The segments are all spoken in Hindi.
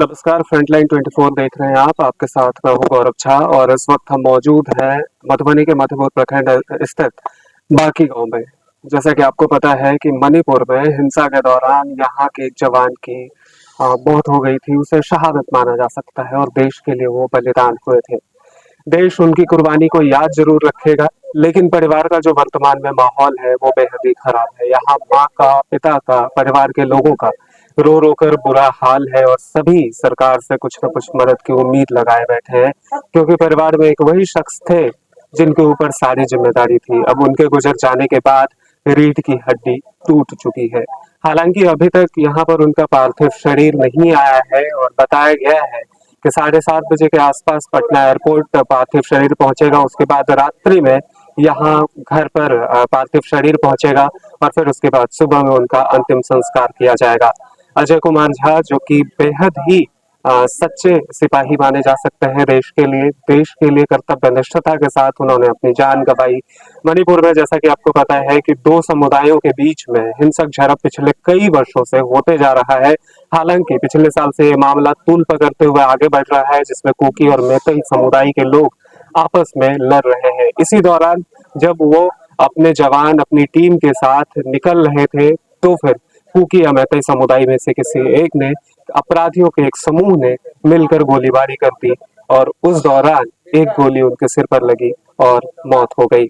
नमस्कार, फ्रंटलाइन 24 देख रहे हैं आप। आपके साथ मैं हूँ गौरव झा और इस वक्त हम मौजूद हैं मधुबनी के मधुपुर प्रखंड स्थित बाकी गांव में। जैसा कि आपको पता है कि मणिपुर में हिंसा के दौरान यहाँ के एक जवान की मौत हो गई थी। उसे शहादत माना जा सकता है और देश के लिए वो बलिदान हुए थे। देश उनकी कुर्बानी को याद जरूर रखेगा, लेकिन परिवार का जो वर्तमान में माहौल है वो बेहद ही खराब है। यहाँ माँ का, पिता का, परिवार के लोगों का रो रो कर बुरा हाल है और सभी सरकार से कुछ न कुछ मदद की उम्मीद लगाए बैठे हैं, क्योंकि परिवार में एक वही शख्स थे जिनके ऊपर सारी जिम्मेदारी थी। अब उनके गुजर जाने के बाद रीढ़ की हड्डी टूट चुकी है। हालांकि अभी तक यहाँ पर उनका पार्थिव शरीर नहीं आया है और बताया गया है कि 7:30 बजे के आसपास पटना एयरपोर्ट पार्थिव शरीर पहुंचेगा। उसके बाद रात्रि में यहाँ घर पर पार्थिव शरीर पहुंचेगा और फिर उसके बाद सुबह में उनका अंतिम संस्कार किया जाएगा। अजय कुमार झा, जो कि बेहद ही सच्चे सिपाही माने जा सकते हैं, देश के लिए कर्तव्य निष्ठता के साथ उन्होंने अपनी जान गंवाई। मणिपुर में जैसा कि आपको पता है कि दो समुदायों के बीच में हिंसक झड़प पिछले कई वर्षों से होते जा रहा है। हालांकि पिछले साल से ये मामला तूल पकड़ते हुए आगे बढ़ रहा है, जिसमें कुकी और मैतेई समुदाय के लोग आपस में लड़ रहे हैं। इसी दौरान जब वो अपने जवान अपनी टीम के साथ निकल रहे थे, तो फिर कुकी या मैतेई समुदाय में से किसी एक ने, अपराधियों के एक समूह ने मिलकर गोलीबारी कर दी और उस दौरान एक गोली उनके सिर पर लगी और मौत हो गई।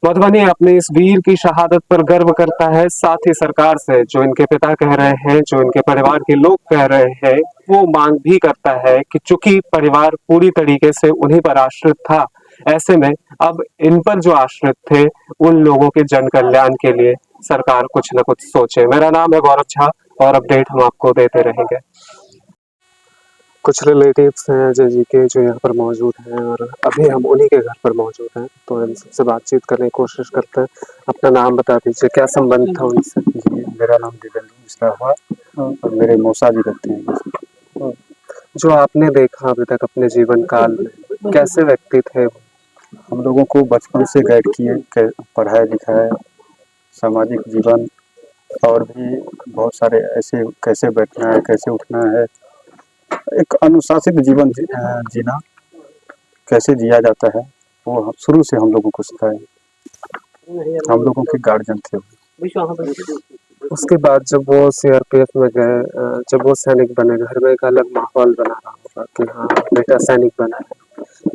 मधुबनी अपने इस वीर की शहादत पर गर्व करता है। साथ ही सरकार से जो इनके पिता कह रहे हैं, जो इनके परिवार के लोग कह रहे हैं, वो मांग भी करता है कि चूंकि परिवार पूरी तरीके से उन्हीं पर आश्रित था, ऐसे में अब इन पर जो आश्रित थे उन लोगों के जन कल्याण के लिए सरकार कुछ न कुछ सोचे। मेरा नाम है गौरव झा और अपडेट हम आपको देते रहेंगे। कुछ रिलेटिव्स हैं अजय जी के जो यहाँ पर मौजूद हैं और अभी हम उन्हीं के घर पर मौजूद हैं, तो हम सबसे बातचीत करने की कोशिश करते हैं। अपना नाम बता दीजिए, क्या संबंध था उनसे? जी, मेरा नाम दिवेंदु मिश्रा हुआ और मेरे मौसा जी रहते हैं। जो आपने देखा अभी तक अपने जीवन काल में, कैसे व्यक्ति थे वो? हम लोगों को बचपन से गाइड किए, पढ़ाया लिखाया, सामाजिक जीवन और भी बहुत सारे ऐसे, कैसे बैठना है, कैसे उठना है, एक अनुशासित जीवन जीना कैसे जिया जाता है, वो शुरू से हम लोगों को सिखाया। हम लोगों के गार्जियन थे। उसके बाद जब वो सीआरपीएफ में गए, जब वो सैनिक बने, घर में एक अलग माहौल बना रहा होगा कि हाँ बेटा सैनिक बना है।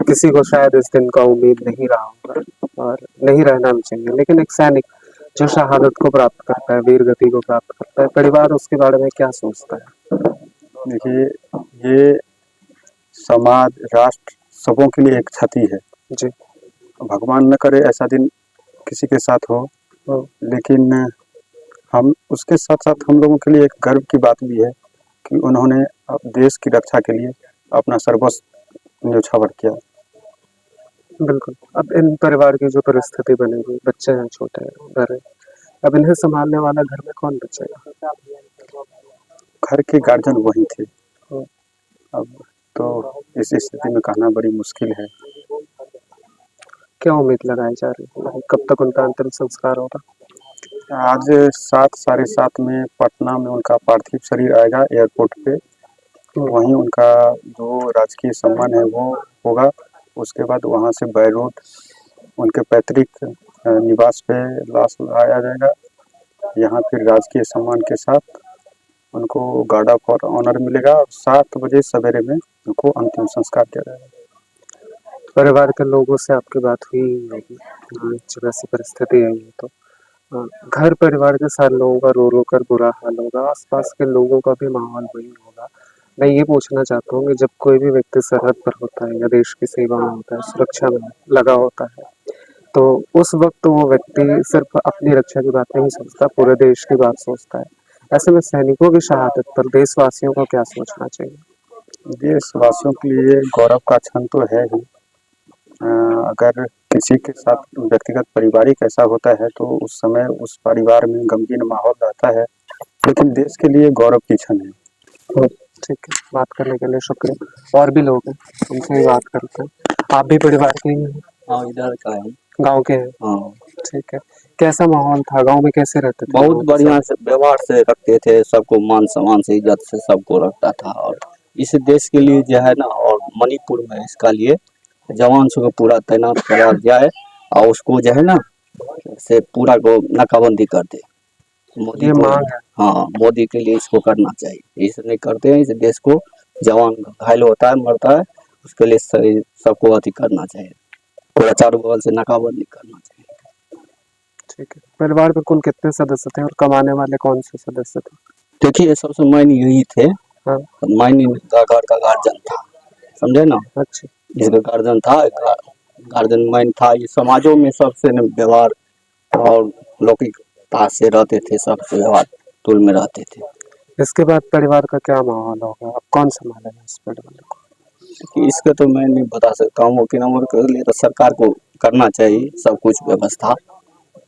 किसी को शायद इस दिन का उम्मीद नहीं रहा होगा और नहीं रहना भी चाहिए, लेकिन एक सैनिक जो शहादत को प्राप्त करता है, वीर गति को प्राप्त करता है, परिवार उसके बारे में क्या सोचता है? देखिए, ये समाज, राष्ट्र, सबों के लिए एक क्षति है जी। भगवान न करे ऐसा दिन किसी के साथ हो, लेकिन हम उसके साथ साथ हम लोगों के लिए एक गर्व की बात भी है कि उन्होंने देश की रक्षा के लिए अपना सर्वस्व न्यौछावर किया। बिल्कुल। अब इन परिवार की जो परिस्थिति बनेगी, बच्चे हैं छोटे घर, अब इन्हें संभालने वाला घर में कौन बचेगा? घर के गार्जियन वही थे। अब तो इस स्थिति में कहना बड़ी मुश्किल है। क्या उम्मीद लगाई जा रही है, कब तक उनका अंतिम संस्कार होगा? आज 7, 7:30 में पटना में उनका पार्थिव शरीर आएगा एयरपोर्ट पे। वहीं उनका जो राजकीय सम्मान है वो होगा। उसके बाद वहाँ से बाय रोड उनके पैतृक निवास पे लाश लाया जाएगा। यहाँ फिर राजकीय सम्मान के साथ उनको गार्ड ऑफ ऑनर मिलेगा और 7 बजे सवेरे में उनको अंतिम संस्कार किया जाएगा। परिवार के लोगों से आपकी बात हुई होगी, जब ऐसी परिस्थिति आई है तो घर परिवार के सारे लोगों का रो रो कर बुरा हाल होगा, आसपास के लोगों का भी माहौल वही होगा। मैं ये पूछना चाहता हूँ कि जब कोई भी व्यक्ति सरहद पर होता है या देश की सेवा में होता है, सुरक्षा में लगा होता है, तो उस वक्त वो व्यक्ति सिर्फ अपनी रक्षा की बात नहीं सोचता, पूरे देश की बात सोचता है। ऐसे में सैनिकों की शहादत पर देशवासियों को क्या सोचना चाहिए? देशवासियों के लिए गौरव का क्षण तो है ही। अगर किसी के साथ व्यक्तिगत पारिवारिक ऐसा होता है तो उस समय उस परिवार में गमगीन माहौल रहता है, लेकिन देश के लिए गौरव की क्षण है। ठीक है, बात करने के लिए शुक्रिया। और भी लोग हैं, उनसे भी बात करते हैं। आप भी परिवार के ही हैं? हाँ, इधर का है। गांव के हैं। हाँ, ठीक है। कैसा माहौल था गांव में, कैसे रहते थे बहुत लोग बढ़िया सब? से व्यवहार से रखते थे, सबको मान सम्मान से इज्जत से सबको रखता था। और इस देश के लिए जो है ना, और मणिपुर में इसका लिए जवान को पूरा तैनात करा जाए और उसको जो है ना से पूरा को नाकाबंदी कर दे मोदी ये को। मांग है। हाँ, मोदी के लिए इसको करना चाहिए। इसे नहीं करते हैं, इस देश को जवान घायल होता है, मरता है, उसके लिए सबको अति करना चाहिए, पूरा चारों बगल से नाकाबंदी करना चाहिए। ठीक है। परिवार में कुल कितने सदस्य थे और कमाने वाले कौन से सदस्य थे? देखिए, सबसे मायने यही थे, हाँ। मायने का घर का गार्जियन था, समझे ना, अच्छा। जिसका गार्जियन था, गार्जियन माइन था। ये समाजों में सबसे न व्यवहार और लौकिकता से रहते थे, सबसे व्यवहार तुल में रहते थे। इसके बाद परिवार का क्या माहौल होगा, अब कौन संभालेगा इस परिवार को? कि इसके तो मैं नहीं बता सकता हूँ कि नंबर के लिए तो सरकार को करना चाहिए सब कुछ व्यवस्था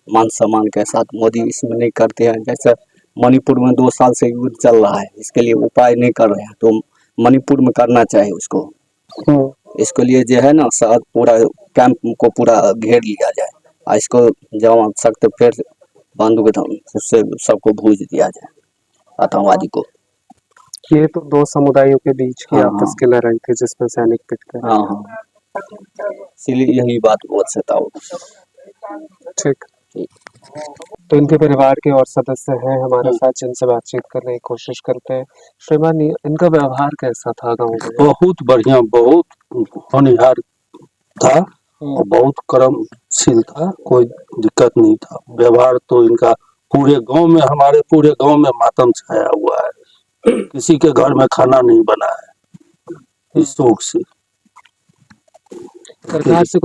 मान सम्मान के साथ। मोदी इसमें नहीं करते हैं। जैसे मणिपुर में 2 साल से युद्ध चल रहा है, इसके लिए उपाय नहीं कर रहे हैं, तो मणिपुर में करना चाहिए उसको। इसके लिए जो है ना, पूरा कैंप को पूरा घेर लिया जाए और इसको जवान सख्त फिर बंदूक उससे सबको भूज दिया जाए, आतंकवादी को। ये तो दो समुदायों के बीच की हाँ, आपस की लड़ाई थी जिसमें सैनिक पिट गए। हाँ हाँ, इसलिए यही बात बोल सकता हूँ। ठीक। तो इनके परिवार के और सदस्य हैं हमारे साथ, जिनसे बातचीत करने की कोशिश करते हैं। श्रीमान, इनका व्यवहार कैसा था गाँव में? बहुत बढ़िया, बहुत होनहार था और बहुत कर्मशील था, कोई दिक्कत नहीं था। व्यवहार तो इनका पूरे गांव में, हमारे पूरे गांव में मातम छाया हुआ है, किसी के घर में खाना नहीं बना है इस शौक से। सरकार से